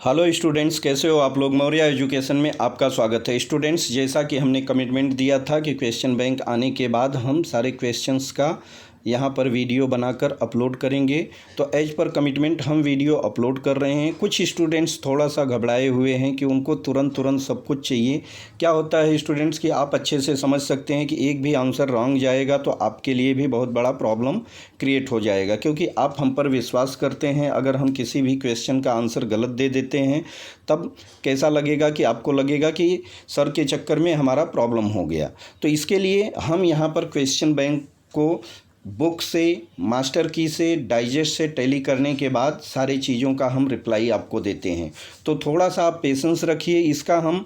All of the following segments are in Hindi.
हेलो स्टूडेंट्स, कैसे हो आप लोग। मौर्य एजुकेशन में आपका स्वागत है। स्टूडेंट्स, जैसा कि हमने कमिटमेंट दिया था कि क्वेश्चन बैंक आने के बाद हम सारे क्वेश्चंस का यहाँ पर वीडियो बनाकर अपलोड करेंगे, तो एज पर कमिटमेंट हम वीडियो अपलोड कर रहे हैं। कुछ स्टूडेंट्स थोड़ा सा घबराए हुए हैं कि उनको तुरंत सब कुछ चाहिए। क्या होता है स्टूडेंट्स कि आप अच्छे से समझ सकते हैं कि एक भी आंसर रॉन्ग जाएगा तो आपके लिए भी बहुत बड़ा प्रॉब्लम क्रिएट हो जाएगा, क्योंकि आप हम पर विश्वास करते हैं। अगर हम किसी भी क्वेश्चन का आंसर गलत दे देते हैं तब कैसा लगेगा कि आपको लगेगा कि सर के चक्कर में हमारा प्रॉब्लम हो गया। तो इसके लिए हम यहाँ पर क्वेश्चन बैंक को बुक से, मास्टर की से, डाइजेस्ट से टैली करने के बाद सारी चीज़ों का हम रिप्लाई आपको देते हैं। तो थोड़ा सा आप पेशेंस रखिए। इसका हम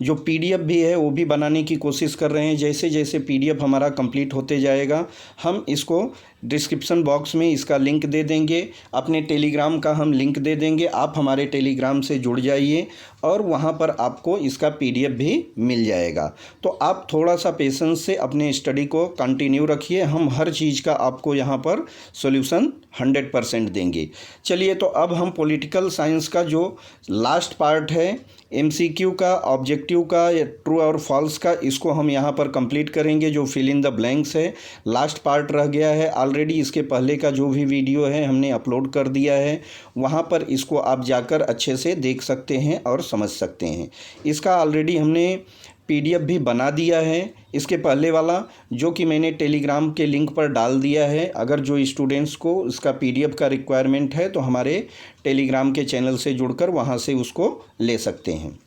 जो पीडीएफ भी है वो भी बनाने की कोशिश कर रहे हैं। जैसे जैसे पीडीएफ हमारा कंप्लीट होते जाएगा हम इसको डिस्क्रिप्शन बॉक्स में इसका लिंक दे देंगे। अपने टेलीग्राम का हम लिंक दे देंगे, आप हमारे टेलीग्राम से जुड़ जाइए और वहाँ पर आपको इसका पीडीएफ भी मिल जाएगा। तो आप थोड़ा सा पेशेंस से अपने स्टडी को कंटिन्यू रखिए। हम हर चीज़ का आपको यहाँ पर सॉल्यूशन 100% देंगे। चलिए, तो अब हम पॉलिटिकल साइंस का जो लास्ट पार्ट है एमसीक्यू का, ऑब्जेक्टिव का, या ट्रू और फॉल्स का, इसको हम यहाँ पर कंप्लीट करेंगे। जो फिल इन द ब्लैंक्स है, लास्ट पार्ट रह गया है। ऑलरेडी इसके पहले का जो भी वीडियो है हमने अपलोड कर दिया है, वहाँ पर इसको आप जाकर अच्छे से देख सकते हैं और समझ सकते हैं। इसका ऑलरेडी हमने पीडीएफ भी बना दिया है, इसके पहले वाला, जो कि मैंने टेलीग्राम के लिंक पर डाल दिया है। अगर जो स्टूडेंट्स को इसका पीडीएफ का रिक्वायरमेंट है तो हमारे टेलीग्राम के चैनल से जुड़कर वहाँ से उसको ले सकते हैं।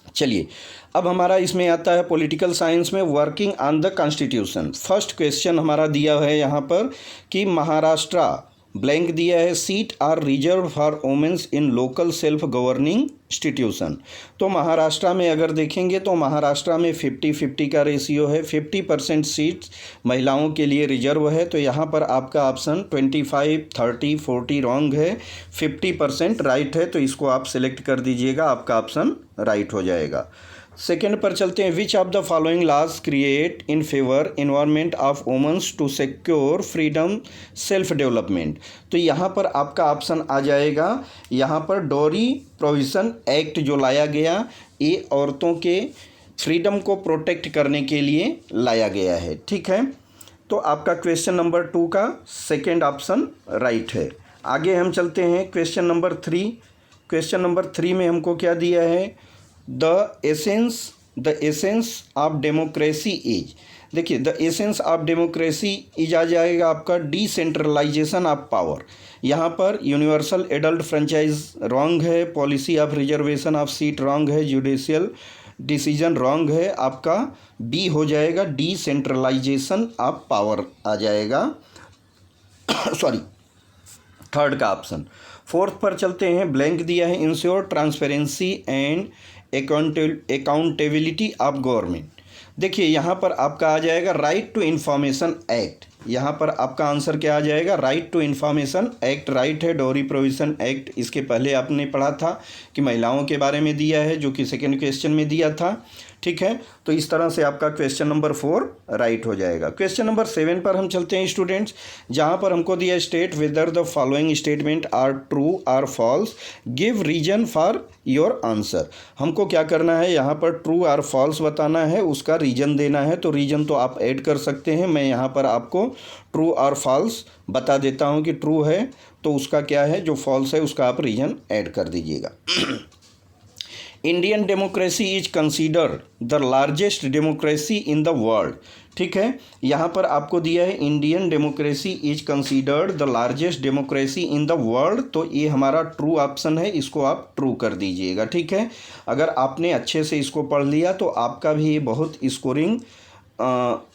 चलिए, अब हमारा इसमें आता है पॉलिटिकल साइंस में working on the constitution. First question हमारा दिया है यहाँ पर कि महाराष्ट्र ब्लैंक दिया है, seat are reserved for womens in local self governing institution. तो महाराष्ट्र में अगर देखेंगे तो महाराष्ट्र में 50-50 का रेशियो है। 50% सीट्स महिलाओं के लिए रिजर्व है। तो यहाँ पर आपका ऑप्शन 25, 30, 40 रॉन्ग है, 50% राइट है। तो इसको आप सिलेक्ट कर दीजिएगा, आपका ऑप्शन राइट हो जाएगा। सेकेंड पर चलते हैं। Which of the following laws create in favour environment of womens to secure freedom self development. तो यहाँ पर आपका ऑप्शन आ जाएगा, यहाँ पर डोरी प्रोविजन एक्ट जो लाया गया, ये औरतों के फ्रीडम को प्रोटेक्ट करने के लिए लाया गया है। ठीक है, तो आपका क्वेश्चन नंबर 2 का सेकेंड ऑप्शन राइट है। आगे हम चलते हैं क्वेश्चन नंबर 3। क्वेश्चन नंबर 3 में हमको क्या दिया है, the essence of democracy is. देखिए, the essence of democracy is आ जाएगा आपका डिसेंट्रलाइजेशन ऑफ पावर। यहाँ पर यूनिवर्सल एडल्ट फ्रेंचाइज रॉन्ग है, policy of reservation of seat wrong है, जुडिशियल डिसीजन रॉन्ग है। आपका बी हो जाएगा, डिसेंट्रलाइजेशन ऑफ पावर आ जाएगा सॉरी, थर्ड का ऑप्शन। फोर्थ पर चलते हैं। ब्लैंक दिया है, ensure transparency and accountability of government. देखिए, यहाँ पर आपका आ जाएगा राइट टू इन्फॉर्मेशन एक्ट। यहाँ पर आपका आंसर क्या आ जाएगा, right to information act right है। डोरी प्रोविजन एक्ट इसके पहले आपने पढ़ा था कि महिलाओं के बारे में दिया है, जो कि सेकंड क्वेश्चन में दिया था। ठीक है, तो इस तरह से आपका क्वेश्चन नंबर 4 राइट हो जाएगा। क्वेश्चन नंबर 7 पर हम चलते हैं स्टूडेंट्स, जहाँ पर हमको दिया state whether the following statement are true or false, give reason for your answer. हमको क्या करना है, यहाँ पर ट्रू और फॉल्स बताना है, उसका रीजन देना है। तो रीजन तो आप ऐड कर सकते हैं, मैं यहाँ पर आपको ट्रू और फॉल्स बता देता हूँ कि ट्रू है तो उसका क्या है, जो फॉल्स है उसका आप रीजन ऐड कर दीजिएगा। Indian democracy is considered the largest democracy in the world. ठीक है, यहाँ पर आपको दिया है Indian democracy is considered the largest democracy in the world. तो ये हमारा ट्रू ऑप्शन है, इसको आप ट्रू कर दीजिएगा। ठीक है, अगर आपने अच्छे से इसको पढ़ लिया तो आपका भी ये बहुत स्कोरिंग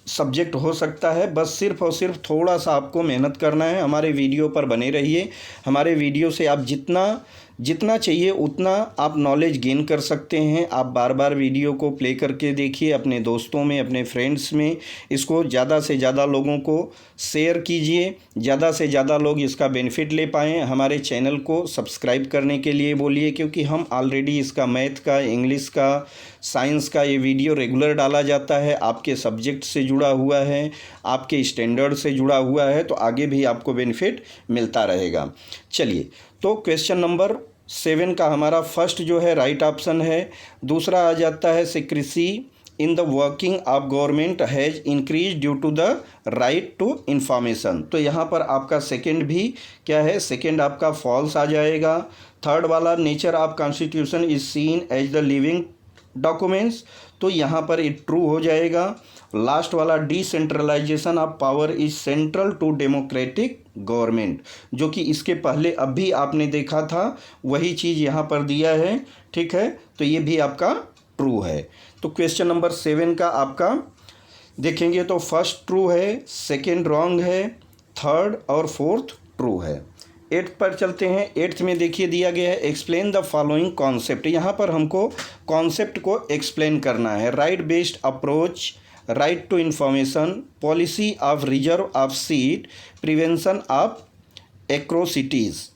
सब्जेक्ट हो सकता है। बस सिर्फ और सिर्फ थोड़ा सा आपको मेहनत करना है। हमारे वीडियो पर बने रहिए। हमारे वीडियो से आप जितना चाहिए उतना आप नॉलेज गेन कर सकते हैं। आप बार बार वीडियो को प्ले करके देखिए, अपने दोस्तों में, अपने फ्रेंड्स में इसको ज़्यादा से ज़्यादा लोगों को शेयर कीजिए, ज़्यादा से ज़्यादा लोग इसका बेनिफिट ले पाएँ। हमारे चैनल को सब्सक्राइब करने के लिए बोलिए, क्योंकि हम ऑलरेडी इसका मैथ का, इंग्लिश का, साइंस का ये वीडियो रेगुलर डाला जाता है। आपके सब्जेक्ट से जुड़ा हुआ है, आपके स्टैंडर्ड से जुड़ा हुआ है, तो आगे भी आपको बेनिफिट मिलता रहेगा। चलिए, तो क्वेश्चन नंबर 7 का हमारा फर्स्ट जो है राइट ऑप्शन है। दूसरा आ जाता है secrecy in the working of government has increase due to the right to information. तो यहाँ पर आपका सेकंड भी क्या है, सेकंड आपका फॉल्स आ जाएगा। थर्ड वाला nature of constitution is seen as the living documents, तो यहाँ पर ये ट्रू हो जाएगा। लास्ट वाला decentralisation of power is central to democratic government, जो कि इसके पहले अभी आपने देखा था वही चीज़ यहाँ पर दिया है, ठीक है। तो ये भी आपका ट्रू है। तो क्वेश्चन नंबर 7 का आपका देखेंगे तो फर्स्ट ट्रू है, सेकंड रॉन्ग है, थर्ड और फोर्थ ट्रू है। 8th पर चलते हैं। 8th में देखिए दिया गया है एक्सप्लेन द फॉलोइंग कॉन्सेप्ट। यहाँ पर हमको कॉन्सेप्ट को एक्सप्लेन करना है। Right based approach, right to information, policy of reserve of seat, prevention of atrocities.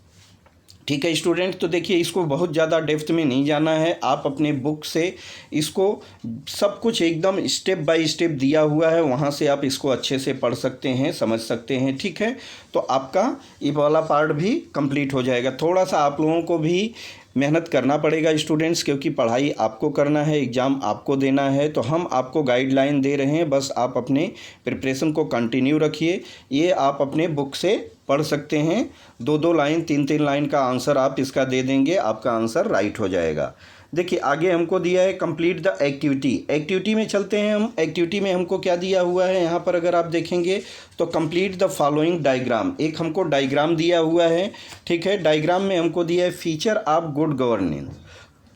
ठीक है स्टूडेंट, तो देखिए इसको बहुत ज़्यादा डेप्थ में नहीं जाना है, आप अपने बुक से इसको सब कुछ एकदम स्टेप बाय स्टेप दिया हुआ है, वहाँ से आप इसको अच्छे से पढ़ सकते हैं, समझ सकते हैं, ठीक है। तो आपका ये वाला पार्ट भी कंप्लीट हो जाएगा। थोड़ा सा आप लोगों को भी मेहनत करना पड़ेगा स्टूडेंट्स, क्योंकि पढ़ाई आपको करना है, एग्ज़ाम आपको देना है। तो हम आपको गाइडलाइन दे रहे हैं, बस आप अपने प्रिपरेशन को कंटिन्यू रखिए। ये आप अपने बुक से पढ़ सकते हैं, 2-2 लाइन 3-3 लाइन का आंसर आप इसका दे देंगे, आपका आंसर राइट हो जाएगा। देखिए आगे हमको दिया है कंप्लीट द एक्टिविटी। एक्टिविटी में चलते हैं हम। एक्टिविटी में हमको क्या दिया हुआ है, यहाँ पर अगर आप देखेंगे तो कंप्लीट द फॉलोइंग डायग्राम। एक हमको डायग्राम दिया हुआ है, ठीक है। डायग्राम में हमको दिया है फीचर ऑफ गुड गवर्नेंस।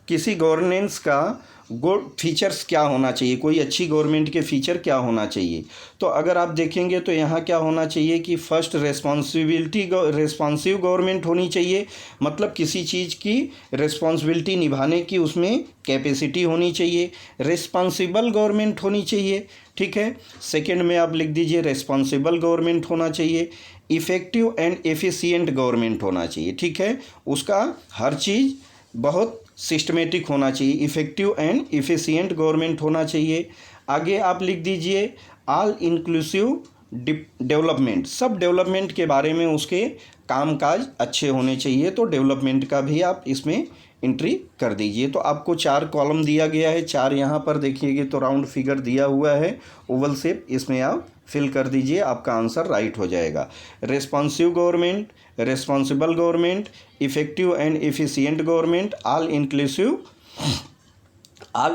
किसी गवर्नेंस का गुड फीचर्स क्या होना चाहिए, कोई अच्छी गवर्नमेंट के फीचर क्या होना चाहिए। तो अगर आप देखेंगे तो यहाँ क्या होना चाहिए कि फर्स्ट रिस्पॉन्सिव गवर्नमेंट होनी चाहिए, मतलब किसी चीज़ की रिस्पॉन्सिबिलिटी निभाने की उसमें कैपेसिटी होनी चाहिए। रिस्पॉन्सिबल गवर्नमेंट होनी चाहिए, ठीक है। सेकंड में आप लिख दीजिए रिस्पॉन्सिबल गवर्नमेंट होना चाहिए। इफ़ेक्टिव एंड एफिशिएंट गवर्नमेंट होना चाहिए, ठीक है। उसका हर चीज़ बहुत सिस्टमेटिक होना चाहिए, इफ़ेक्टिव एंड इफ़िशिएंट गवर्नमेंट होना चाहिए। आगे आप लिख दीजिए ऑल इंक्लूसिव डेवलपमेंट, सब डेवलपमेंट के बारे में उसके कामकाज अच्छे होने चाहिए, तो डेवलपमेंट का भी आप इसमें एंट्री कर दीजिए। तो आपको 4 कॉलम दिया गया है, 4 यहाँ पर देखिएगा तो राउंड फिगर दिया हुआ है ओवल शेप, इसमें आप फिल कर दीजिए, आपका आंसर राइट हो जाएगा। Responsive government, responsible government, effective and efficient government, all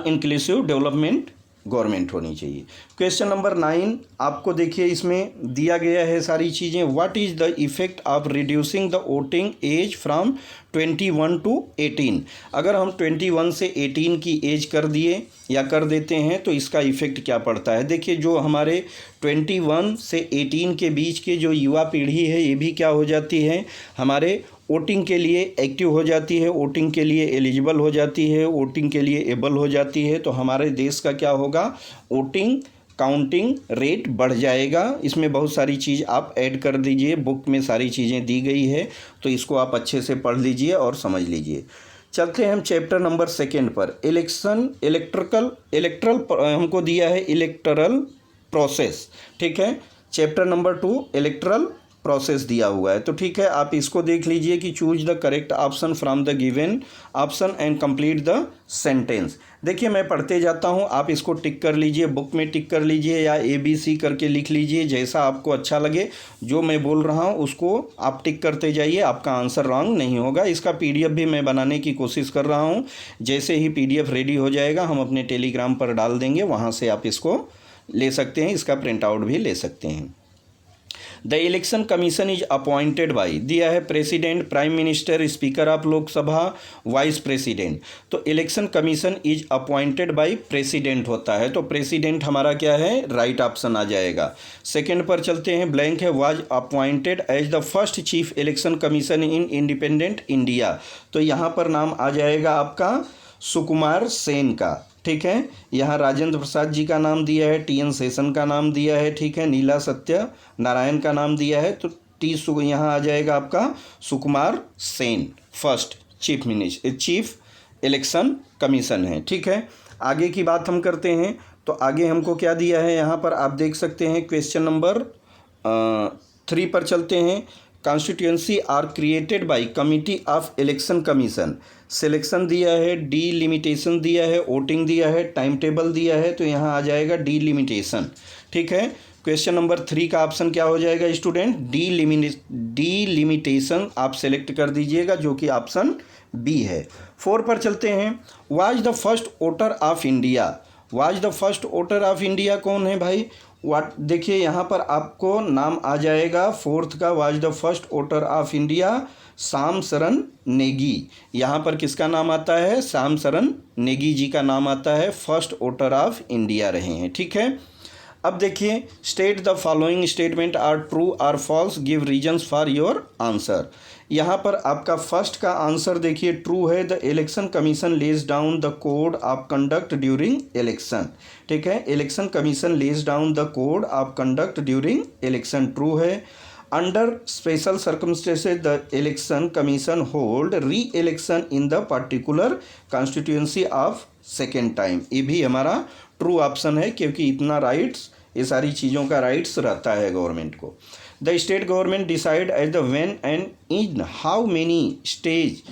inclusive development government होनी चाहिए। क्वेश्चन नंबर 9 आपको देखिए इसमें दिया गया है सारी चीज़ें। What is the effect of reducing the voting age from 21 to 18। अगर हम 21 से 18 की एज कर दिए या कर देते हैं तो इसका इफ़ेक्ट क्या पड़ता है। देखिए जो हमारे 21 से 18 के बीच के जो युवा पीढ़ी है ये भी क्या हो जाती है, हमारे वोटिंग के लिए एक्टिव हो जाती है, वोटिंग के लिए एलिजिबल हो जाती है, वोटिंग के लिए एबल हो जाती है। तो हमारे देश का क्या होगा, वोटिंग काउंटिंग रेट बढ़ जाएगा। इसमें बहुत सारी चीज़ आप ऐड कर दीजिए, बुक में सारी चीज़ें दी गई है, तो इसको आप अच्छे से पढ़ लीजिए और समझ लीजिए। चलते हैं हम चैप्टर नंबर 2 पर। इलेक्ट्रल हमको दिया है इलेक्टरल प्रोसेस, ठीक है। चैप्टर नंबर 2 इलेक्ट्रल प्रोसेस दिया हुआ है, तो ठीक है आप इसको देख लीजिए कि choose the correct option from the given option and complete the sentence. देखिए मैं पढ़ते जाता हूँ, आप इसको टिक कर लीजिए, बुक में टिक कर लीजिए या ABC करके लिख लीजिए, जैसा आपको अच्छा लगे। जो मैं बोल रहा हूँ उसको आप टिक करते जाइए, आपका आंसर रॉन्ग नहीं होगा। इसका PDF भी मैं बनाने की कोशिश कर रहा हूँ, जैसे ही PDF रेडी हो जाएगा हम अपने टेलीग्राम पर डाल देंगे, वहाँ से आप इसको ले सकते हैं, इसका प्रिंट आउट भी ले सकते हैं। The election commission is appointed by, दिया है president, prime minister, speaker of Lok Sabha, vice president. तो election commission is appointed by president होता है, तो प्रेसिडेंट हमारा क्या है, राइट ऑप्शन आ जाएगा। सेकंड पर चलते हैं, ब्लैंक है, was appointed as the first chief election commission in independent India. तो यहाँ पर नाम आ जाएगा आपका सुकुमार सेन का, ठीक है। यहाँ राजेंद्र प्रसाद जी का नाम दिया है, TN सेशन का नाम दिया है, ठीक है। नीला सत्य नारायण का नाम दिया है, तो यहाँ आ जाएगा आपका Sukumar Sen first chief election commission है, ठीक है। आगे की बात हम करते हैं, तो आगे हमको क्या दिया है यहाँ पर आप देख सकते हैं। क्वेश्चन नंबर 3 पर चलते हैं। Constituency are created by committee of election commission. Selection दिया है, डीलिमिटेशन दिया है, वोटिंग दिया है, टाइम टेबल दिया है, तो यहाँ आ जाएगा डीलिमिटेशन। ठीक है, क्वेश्चन नंबर 3 का ऑप्शन क्या हो जाएगा स्टूडेंट? डीलिमिटेशन आप सेलेक्ट कर दीजिएगा, जो कि ऑप्शन बी है। 4 पर चलते हैं। Was the first voter of India. Was the first voter of India कौन है भाई? वाट देखिए यहाँ पर आपको नाम आ जाएगा 4th का। Was the first voter of India Shyam शरण नेगी। यहाँ पर किसका नाम आता है? श्याम शरण नेगी जी का नाम आता है, फर्स्ट वोटर ऑफ इंडिया रहे हैं। ठीक है, अब देखिए, state the following statement are true or false, give reasons for your answer. यहाँ पर आपका फर्स्ट का आंसर देखिए ट्रू है। The election commission lays down the code of conduct during election. ठीक है, election commission lays down the code of conduct during election, true है। Under special circumstances the election commission hold re election in the particular constituency of second time, ये भी हमारा ट्रू ऑप्शन है, क्योंकि इतना राइट्स, ये सारी चीज़ों का राइट्स रहता है गवर्नमेंट को। The state government decide at the when and in how many stage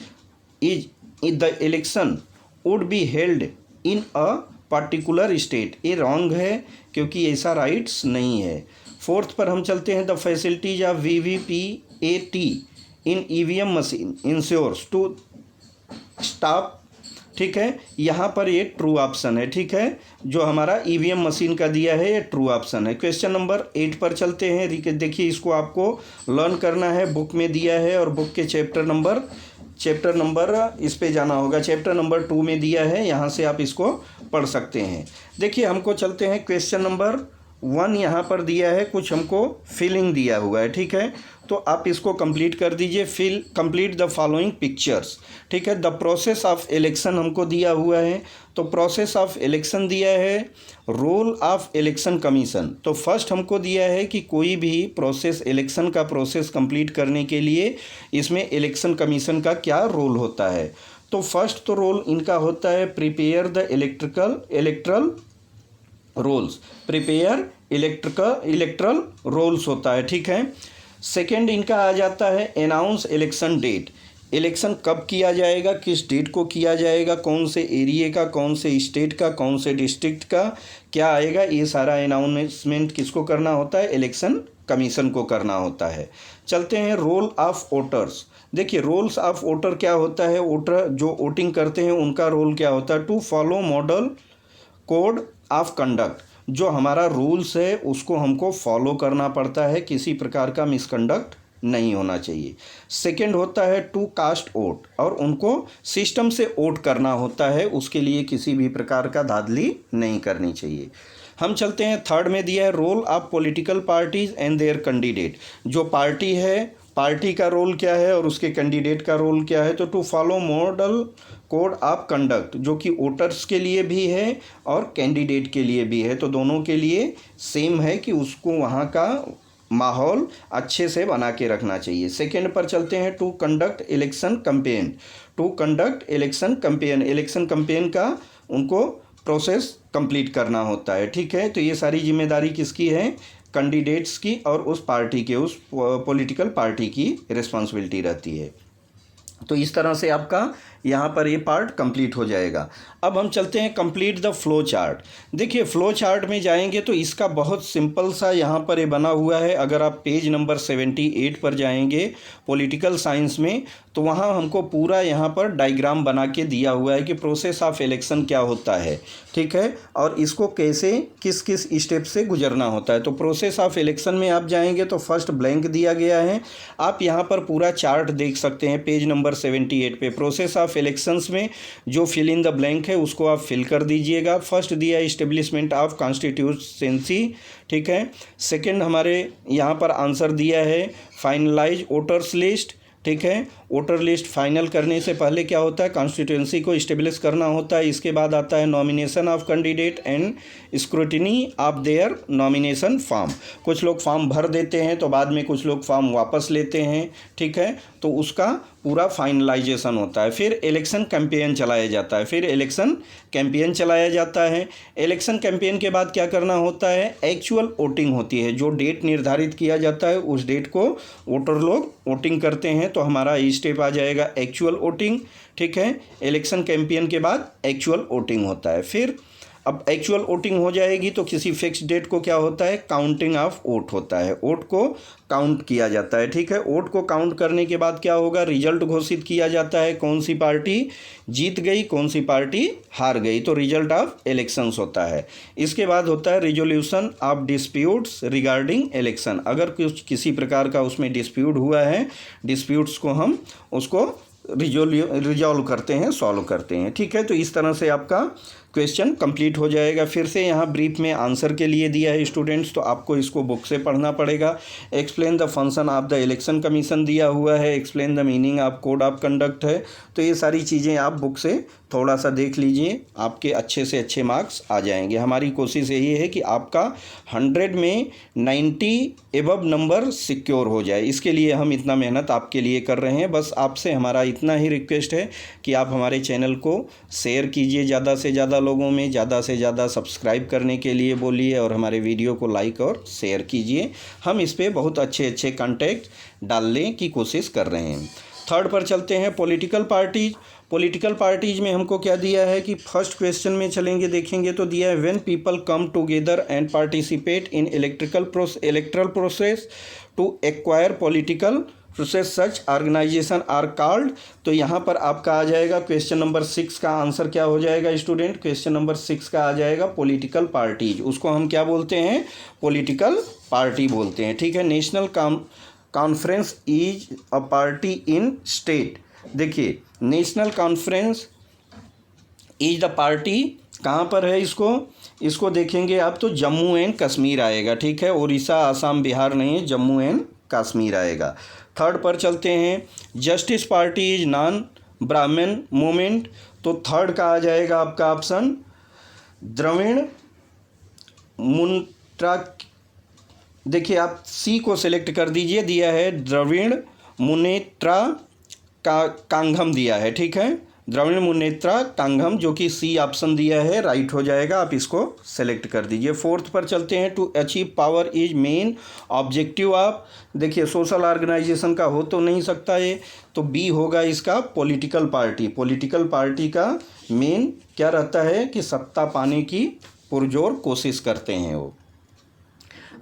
is the election would be held in a particular state, ये रॉन्ग है, क्योंकि ऐसा राइट्स नहीं है। 4th पर हम चलते हैं। The facilities of VVPAT in EVM machine ensures to stop. ठीक है, यहाँ पर ये ट्रू ऑप्शन है। ठीक है, जो हमारा EVM मशीन का दिया है ये ट्रू ऑप्शन है। क्वेश्चन नंबर 8 पर चलते हैं। देखिए, इसको आपको लर्न करना है, बुक में दिया है, और बुक के चैप्टर नंबर इस पे जाना होगा। चैप्टर नंबर 2 में दिया है, यहाँ से आप इसको पढ़ सकते हैं। देखिए, हमको चलते हैं क्वेश्चन नंबर 1, यहाँ पर दिया है, कुछ हमको फिलिंग दिया हुआ है। ठीक है, तो आप इसको कंप्लीट कर दीजिए। Complete the following pictures. ठीक है, द प्रोसेस ऑफ इलेक्शन हमको दिया हुआ है, तो प्रोसेस ऑफ इलेक्शन दिया है। रोल ऑफ इलेक्शन कमीशन, तो फर्स्ट हमको दिया है कि कोई भी प्रोसेस, इलेक्शन का प्रोसेस कंप्लीट करने के लिए इसमें इलेक्शन कमीशन का क्या रोल होता है। तो फर्स्ट तो रोल इनका होता है prepare the electoral rolls, prepare electoral rolls होता है। ठीक है, सेकेंड इनका आ जाता है अनाउंस इलेक्शन डेट, इलेक्शन कब किया जाएगा, किस डेट को किया जाएगा, कौन से एरिया का, कौन से स्टेट का, कौन से डिस्ट्रिक्ट का क्या आएगा, ये सारा अनाउंसमेंट किसको करना होता है? इलेक्शन कमीशन को करना होता है। चलते हैं रोल ऑफ वोटर्स। देखिए, रोल्स ऑफ वोटर क्या होता है? वोटर जो वोटिंग करते हैं उनका रोल क्या होता है? To follow model code of conduct, जो हमारा रूल्स है उसको हमको फॉलो करना पड़ता है, किसी प्रकार का मिसकंडक्ट नहीं होना चाहिए। सेकंड होता है टू कास्ट वोट, और उनको सिस्टम से वोट करना होता है, उसके लिए किसी भी प्रकार का धांधली नहीं करनी चाहिए। हम चलते हैं थर्ड में दिया है role of political parties and their candidate, जो पार्टी है, पार्टी का रोल क्या है और उसके कैंडिडेट का रोल क्या है। तो to follow model code of conduct, जो कि वोटर्स के लिए भी है और कैंडिडेट के लिए भी है, तो दोनों के लिए सेम है कि उसको वहाँ का माहौल अच्छे से बना के रखना चाहिए। सेकेंड पर चलते हैं to conduct election campaign, to conduct election campaign, election campaign का उनको प्रोसेस कंप्लीट करना होता है। ठीक है, तो ये सारी जिम्मेदारी किसकी है? कैंडिडेट्स की, और उस पार्टी के, उस पॉलिटिकल पार्टी की रिस्पॉन्सिबिलिटी रहती है। तो इस तरह से आपका यहाँ पर ये पार्ट कंप्लीट हो जाएगा। अब हम चलते हैं कंप्लीट द फ्लो चार्ट। देखिए, फ्लो चार्ट में जाएंगे तो इसका बहुत सिंपल सा यहाँ पर ये बना हुआ है। अगर आप पेज नंबर 78 पर जाएंगे पॉलिटिकल साइंस में, तो वहाँ हमको पूरा यहाँ पर डायग्राम बना के दिया हुआ है कि प्रोसेस ऑफ इलेक्शन क्या होता है। ठीक है, और इसको कैसे किस किस स्टेप से गुजरना होता है। तो प्रोसेस ऑफ इलेक्शन में आप जाएंगे तो फर्स्ट ब्लैंक दिया गया है, आप यहाँ पर पूरा चार्ट देख सकते हैं पेज नंबर 78 पे। प्रोसेस ऑफ इलेक्शंस में जो फिल इन द ब्लैंक है उसको आप फिल कर दीजिएगा। फर्स्ट दिया है इस्टेब्लिशमेंट ऑफ कॉन्स्टिट्यूशंसी। ठीक है, सेकंड हमारे यहाँ पर आंसर दिया है फाइनलाइज वोटर्स लिस्ट। ठीक है, वोटर लिस्ट फाइनल करने से पहले क्या होता है? कॉन्स्टिट्यूएंसी को इस्टेब्लिश करना होता है। इसके बाद आता है nomination of candidate and scrutiny of their nomination form. कुछ लोग फॉर्म भर देते हैं तो बाद में कुछ लोग फॉर्म वापस लेते हैं। ठीक है, तो उसका पूरा फाइनलाइजेशन होता है। फिर इलेक्शन कैंपेन चलाया जाता है, इलेक्शन कैंपेन के बाद क्या करना होता है, एक्चुअल वोटिंग होती है। जो डेट निर्धारित किया जाता है उस डेट को वोटर लोग वोटिंग करते हैं। तो हमारा ये स्टेप आ जाएगा एक्चुअल वोटिंग, ठीक है। इलेक्शन कैंपेन के बाद एक्चुअल वोटिंग होता है। फिर अब एक्चुअल वोटिंग हो जाएगी तो किसी फिक्स डेट को क्या होता है, काउंटिंग ऑफ वोट होता है, वोट को काउंट किया जाता है, ठीक है। वोट को काउंट करने के बाद क्या होगा, रिजल्ट घोषित किया जाता है, कौन सी पार्टी जीत गई, कौन सी पार्टी हार गई, तो रिजल्ट ऑफ इलेक्शंस होता है। इसके बाद होता है resolution of disputes regarding election. अगर किसी प्रकार का उसमें डिस्प्यूट हुआ है, डिस्प्यूट्स को हम उसको रिजॉल्व करते हैं, सॉल्व करते हैं, ठीक है। तो इस तरह से आपका क्वेश्चन कंप्लीट हो जाएगा। फिर से यहाँ ब्रीफ में आंसर के लिए दिया है स्टूडेंट्स, तो आपको इसको बुक से पढ़ना पड़ेगा। Explain the function of the election commission दिया हुआ है, explain the meaning of code of conduct है। तो ये सारी चीज़ें आप बुक से थोड़ा सा देख लीजिए, आपके अच्छे से अच्छे मार्क्स आ जाएंगे। हमारी कोशिश यही है कि आपका 100 में 90 एबव नंबर सिक्योर हो जाए, इसके लिए हम इतना मेहनत आपके लिए कर रहे हैं। बस आपसे हमारा इतना ही रिक्वेस्ट है कि आप हमारे चैनल को शेयर कीजिए ज़्यादा से ज़्यादा लोगों में, ज़्यादा से ज़्यादा सब्सक्राइब करने के लिए बोलिए और हमारे वीडियो को लाइक और शेयर कीजिए। हम इस पर बहुत अच्छे अच्छे कंटेंट डालने की कोशिश कर रहे हैं। थर्ड पर चलते हैं, पॉलिटिकल पार्टीज में हमको क्या दिया है कि फर्स्ट क्वेश्चन में चलेंगे, देखेंगे तो दिया है when people come together and participate in electoral process to acquire political process such organisation are called. तो यहाँ पर आपका आ जाएगा क्वेश्चन नंबर 6 का आंसर क्या हो जाएगा स्टूडेंट, क्वेश्चन नंबर 6 का आ जाएगा पॉलिटिकल पार्टीज। उसको हम क्या बोलते हैं, पॉलिटिकल पार्टी बोलते हैं, ठीक है। National conference is a party in state. देखिए national conference is the party कहाँ पर है, इसको देखेंगे आप तो जम्मू एंड कश्मीर आएगा, ठीक है। उड़ीसा, आसाम, बिहार नहीं है, जम्मू एंड कश्मीर आएगा। थर्ड पर चलते हैं, जस्टिस पार्टी इज नॉन ब्राह्मण मूवमेंट। तो थर्ड का आ जाएगा आपका ऑप्शन द्रविड़ मुनेत्रा। देखिए आप सी को सिलेक्ट कर दीजिए, दिया है द्रविड़ मुनेत्रा कांगम दिया है, ठीक है। द्रविड़ मुनेत्रा कांगम, जो कि सी ऑप्शन दिया है, राइट हो जाएगा, आप इसको सेलेक्ट कर दीजिए। फोर्थ पर चलते हैं, to achieve power is main objective of. देखिए सोशल ऑर्गेनाइजेशन का हो तो नहीं सकता ये, तो बी होगा इसका पॉलिटिकल पार्टी का मेन क्या रहता है कि सत्ता पाने की पुरजोर कोशिश करते हैं वो।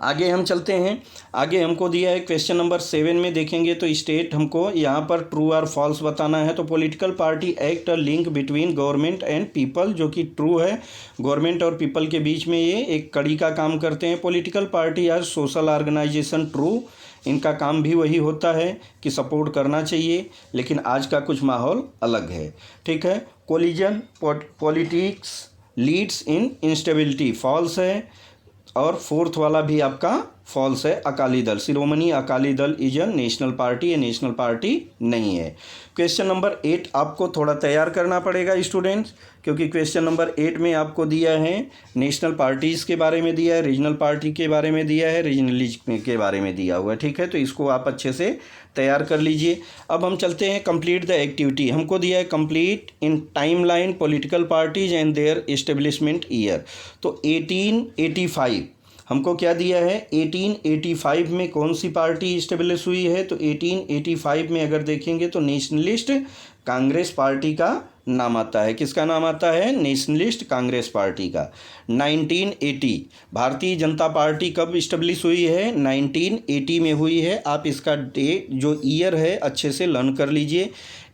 आगे हम चलते हैं, आगे हमको दिया है क्वेश्चन नंबर 7 में देखेंगे तो स्टेट हमको यहाँ पर ट्रू और फॉल्स बताना है। तो political party act a link between government and people, जो कि ट्रू है, गवर्नमेंट और पीपल के बीच में ये एक कड़ी का काम करते हैं। पॉलिटिकल पार्टी आज सोशल ऑर्गेनाइजेशन, ट्रू, इनका काम भी वही होता है कि सपोर्ट करना चाहिए, लेकिन आज का कुछ माहौल अलग है, ठीक है। Coalition politics leads in instability, false है। और फोर्थ वाला भी आपका फॉल्स है, Akali Dal, Shiromani Akali Dal is a national party, ये नेशनल पार्टी नहीं है। क्वेश्चन नंबर 8 आपको थोड़ा तैयार करना पड़ेगा स्टूडेंट्स, क्योंकि क्वेश्चन नंबर 8 में आपको दिया है नेशनल पार्टीज़ के बारे में दिया है, रीजनल पार्टी के बारे में दिया है, रीजनलिज्म के बारे में दिया हुआ है, ठीक है। तो इसको आप अच्छे से तैयार कर लीजिए। अब हम चलते हैं कंप्लीट द एक्टिविटी। हमको दिया है complete in timeline political parties and their establishment year. तो 1885 हमको क्या दिया है, 1885 में कौन सी पार्टी इस्टेब्लिश हुई है। तो 1885 में अगर देखेंगे तो नेशनलिस्ट कांग्रेस पार्टी का नाम आता है। किसका नाम आता है, नेशनलिस्ट कांग्रेस पार्टी का। 1980 भारतीय जनता पार्टी कब इस्टेब्लिश हुई है, 1980 में हुई है। आप इसका डेट जो ईयर है अच्छे से लर्न कर लीजिए।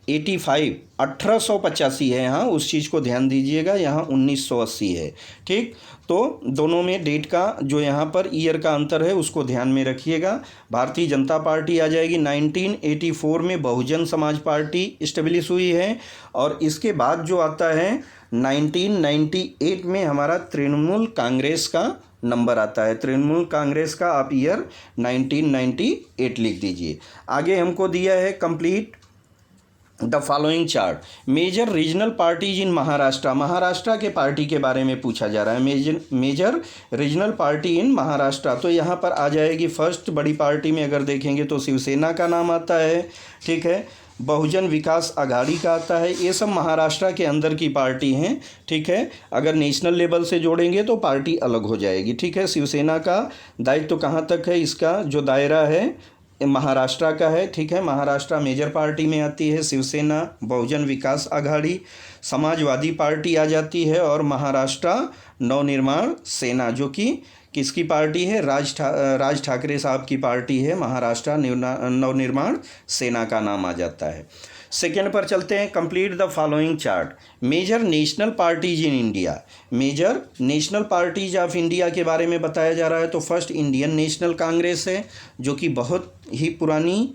85 1885 है, यहाँ उस चीज़ को ध्यान दीजिएगा, यहाँ 1980 है, ठीक। तो दोनों में डेट का जो यहाँ पर ईयर का अंतर है उसको ध्यान में रखिएगा। भारतीय जनता पार्टी आ जाएगी। 1984 में बहुजन समाज पार्टी इस्टेब्लिश हुई है। और इसके बाद जो आता है 1998 में हमारा तृणमूल कांग्रेस का नंबर आता है। तृणमूल कांग्रेस का आप ईयर 1998 लिख दीजिए। आगे हमको दिया है complete the following chart, major regional parties in Maharashtra. Maharashtra के पार्टी के बारे में पूछा जा रहा है, major regional party in Maharashtra. तो यहाँ पर आ जाएगी फर्स्ट बड़ी पार्टी में अगर देखेंगे तो शिवसेना का नाम आता है, ठीक है। बहुजन विकास आघाड़ी का आता है। ये सब महाराष्ट्र के अंदर की पार्टी हैं, ठीक है। अगर नेशनल लेवल से जोड़ेंगे तो पार्टी अलग हो जाएगी, ठीक है। शिवसेना का दायित्व तो कहाँ तक है, इसका जो दायरा है महाराष्ट्र का है, ठीक है। महाराष्ट्र मेजर पार्टी में आती है शिवसेना, बहुजन विकास आघाड़ी, समाजवादी पार्टी आ जाती है, और महाराष्ट्र नवनिर्माण सेना जो कि किसकी पार्टी है, राज ठाकरे साहब की पार्टी है। महाराष्ट्र नवनिर्माण सेना का नाम आ जाता है। सेकेंड पर चलते हैं, complete the following chart. Major national parties in India. Major national parties of India के बारे में बताया जा रहा है। तो फर्स्ट इंडियन नेशनल कांग्रेस है, जो कि बहुत ही पुरानी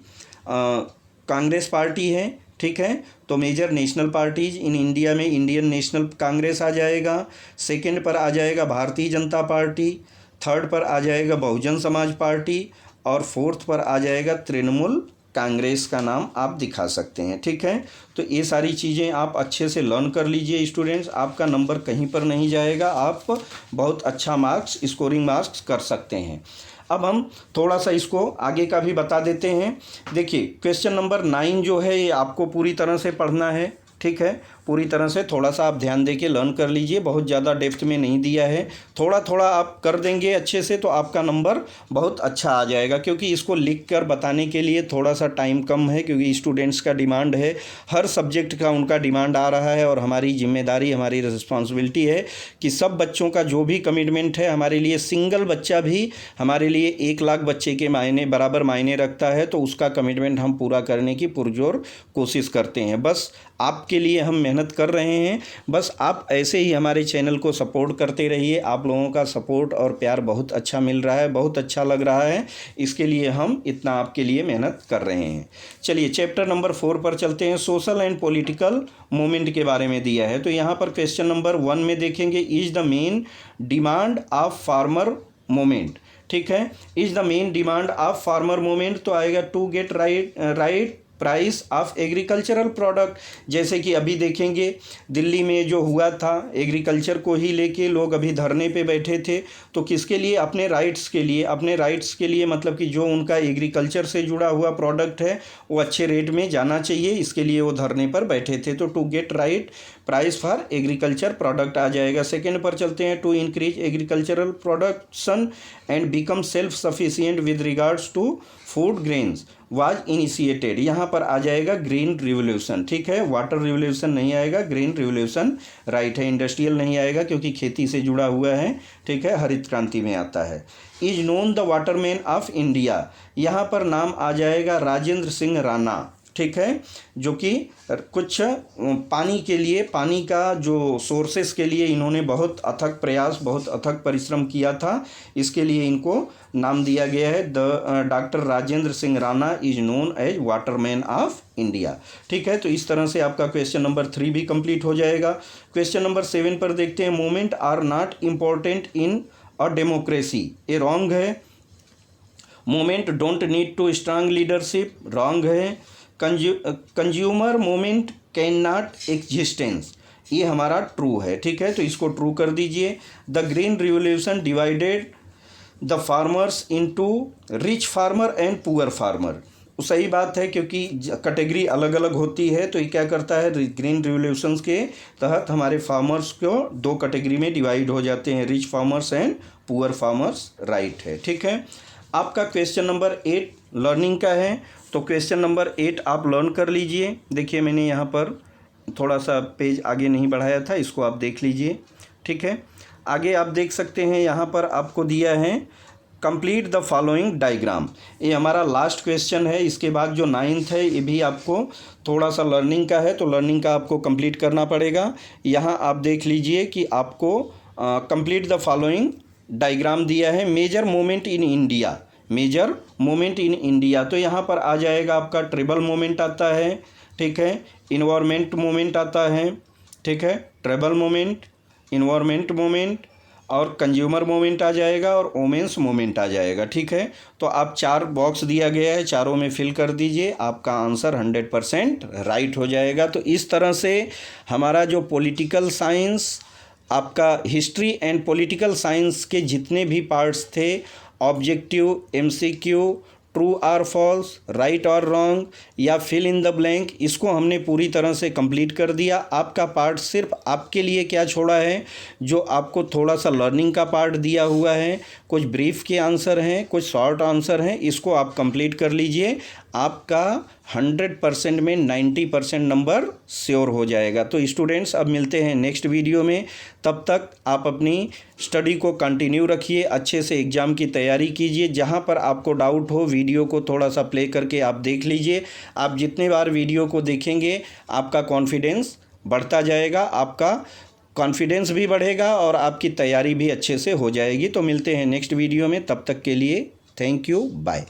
कांग्रेस पार्टी है, ठीक है। तो major national parties in India में इंडियन नेशनल कांग्रेस आ जाएगा। सेकंड पर आ जाएगा भारतीय जनता पार्टी, थर्ड पर आ जाएगा बहुजन समाज पार्टी, और फोर्थ पर आ जाएगा तृणमूल कांग्रेस का नाम आप दिखा सकते हैं, ठीक है। तो ये सारी चीज़ें आप अच्छे से लर्न कर लीजिए स्टूडेंट्स, आपका नंबर कहीं पर नहीं जाएगा, आप बहुत अच्छा मार्क्स, स्कोरिंग मार्क्स कर सकते हैं। अब हम थोड़ा सा इसको आगे का भी बता देते हैं। देखिए क्वेश्चन नंबर 9 जो है ये आपको पूरी तरह से पढ़ना है, ठीक है। पूरी तरह से थोड़ा सा आप ध्यान दे के लर्न कर लीजिए, बहुत ज़्यादा डेप्थ में नहीं दिया है, थोड़ा थोड़ा आप कर देंगे अच्छे से तो आपका नंबर बहुत अच्छा आ जाएगा। क्योंकि इसको लिख कर बताने के लिए थोड़ा सा टाइम कम है, क्योंकि स्टूडेंट्स का डिमांड है, हर सब्जेक्ट का उनका डिमांड आ रहा है, और हमारी जिम्मेदारी, हमारी रिस्पॉन्सिबिलिटी है कि सब बच्चों का जो भी कमिटमेंट है, हमारे लिए सिंगल बच्चा भी हमारे लिए 1 लाख बच्चे के मायने बराबर मायने रखता है। तो उसका कमिटमेंट हम पूरा करने की पुरजोर कोशिश करते हैं। बस आपके लिए हम मेहनत कर रहे हैं, बस आप ऐसे ही हमारे चैनल को सपोर्ट करते रहिए। आप लोगों का सपोर्ट और प्यार बहुत अच्छा मिल रहा है, बहुत अच्छा लग रहा है, इसके लिए हम इतना आपके लिए मेहनत कर रहे हैं। चलिए चैप्टर नंबर 4 पर चलते हैं। सोशल एंड पॉलिटिकल मूवमेंट के बारे में दिया है। तो यहाँ पर क्वेश्चन नंबर 1 में देखेंगे, is the main demand of farmer movement, ठीक है। Is the main demand of farmer movement तो आएगा to get right price of agricultural product. जैसे कि अभी देखेंगे दिल्ली में जो हुआ था, एग्रीकल्चर को ही लेके लोग अभी धरने पे बैठे थे। तो किसके लिए, अपने राइट्स के लिए, अपने राइट्स के लिए, मतलब कि जो उनका एग्रीकल्चर से जुड़ा हुआ प्रोडक्ट है वो अच्छे रेट में जाना चाहिए, इसके लिए वो धरने पर बैठे थे। तो to get right price for agriculture product आ जाएगा। सेकेंड पर चलते हैं, to increase agricultural production and become self sufficient with regards to food grains was initiated. यहाँ पर आ जाएगा ग्रीन रिवोल्यूशन, ठीक है। वाटर रिवोल्यूशन नहीं आएगा, ग्रीन रिवोल्यूशन राइट है। इंडस्ट्रियल नहीं आएगा क्योंकि खेती से जुड़ा हुआ है, ठीक है, हरित क्रांति में आता है। Is known the Waterman of India, यहाँ पर नाम आ जाएगा राजेंद्र सिंह राणा, ठीक है, जो कि कुछ पानी के लिए, पानी का जो सोर्सेस के लिए इन्होंने बहुत अथक प्रयास, बहुत अथक परिश्रम किया था, इसके लिए इनको नाम दिया गया है। Doctor Rajendra Singh Rana is known as waterman of India, ठीक है। तो इस तरह से आपका क्वेश्चन नंबर 3 भी कंप्लीट हो जाएगा। क्वेश्चन नंबर 7 पर देखते हैं, movement are not important in a democracy, ये रॉन्ग है। Movement don't need to strong leadership, wrong है। Consumer movement can not existence, ये हमारा ट्रू है, ठीक है। तो इसको ट्रू कर दीजिए। The green revolution divided the farmers into rich farmer and poor farmer, सही बात है, क्योंकि कैटेगरी अलग अलग होती है। तो ये क्या करता है, ग्रीन रिवोल्यूशंस के तहत हमारे फार्मर्स को 2 कैटेगरी में डिवाइड हो जाते हैं, rich farmers and poor farmers, right है, ठीक है। आपका क्वेश्चन नंबर 8 लर्निंग का है। तो क्वेश्चन नंबर 8 आप लर्न कर लीजिए। देखिए मैंने यहाँ पर थोड़ा सा पेज आगे नहीं बढ़ाया था, इसको आप देख लीजिए, ठीक है। आगे आप देख सकते हैं यहाँ पर आपको दिया है कंप्लीट द फॉलोइंग डायग्राम, ये हमारा लास्ट क्वेश्चन है। इसके बाद जो 9th है ये भी आपको थोड़ा सा लर्निंग का है, तो लर्निंग का आपको कंप्लीट करना पड़ेगा। यहाँ आप देख लीजिए कि आपको कंप्लीट द फॉलोइंग डायग्राम दिया है। Major movement in India, major movement in India, तो यहाँ पर आ जाएगा आपका ट्रिबल मूवमेंट आता है, ठीक है, इन्वायरमेंट मूवमेंट आता है, ठीक है, ट्रिबल मूवमेंट, इन्वायरमेंट मूवमेंट और कंज्यूमर मूवमेंट आ जाएगा और वोमेंस मूवमेंट आ जाएगा, ठीक है। तो आप 4 बॉक्स दिया गया है, चारों में फिल कर दीजिए, आपका आंसर 100% राइट हो जाएगा। तो इस तरह से हमारा जो पॉलिटिकल साइंस, आपका हिस्ट्री एंड पॉलिटिकल साइंस के जितने भी पार्ट्स थे, ऑब्जेक्टिव, MCQ, ट्रू और फॉल्स, राइट और रॉन्ग, या फिल इन द ब्लैंक, इसको हमने पूरी तरह से कंप्लीट कर दिया। आपका पार्ट सिर्फ आपके लिए क्या छोड़ा है, जो आपको थोड़ा सा लर्निंग का पार्ट दिया हुआ है, कुछ ब्रीफ के आंसर हैं, कुछ शॉर्ट आंसर हैं, इसको आप कंप्लीट कर लीजिए। आपका 100% में 90% नंबर श्योर हो जाएगा। तो स्टूडेंट्स, अब मिलते हैं नेक्स्ट वीडियो में। तब तक आप अपनी स्टडी को कंटिन्यू रखिए, अच्छे से एग्ज़ाम की तैयारी कीजिए। जहाँ पर आपको डाउट हो, वीडियो को थोड़ा सा प्ले करके आप देख लीजिए। आप जितने बार वीडियो को देखेंगे आपका कॉन्फिडेंस बढ़ता जाएगा, आपका कॉन्फिडेंस भी बढ़ेगा और आपकी तैयारी भी अच्छे से हो जाएगी। तो मिलते हैं नेक्स्ट वीडियो में, तब तक के लिए थैंक यू, बाय।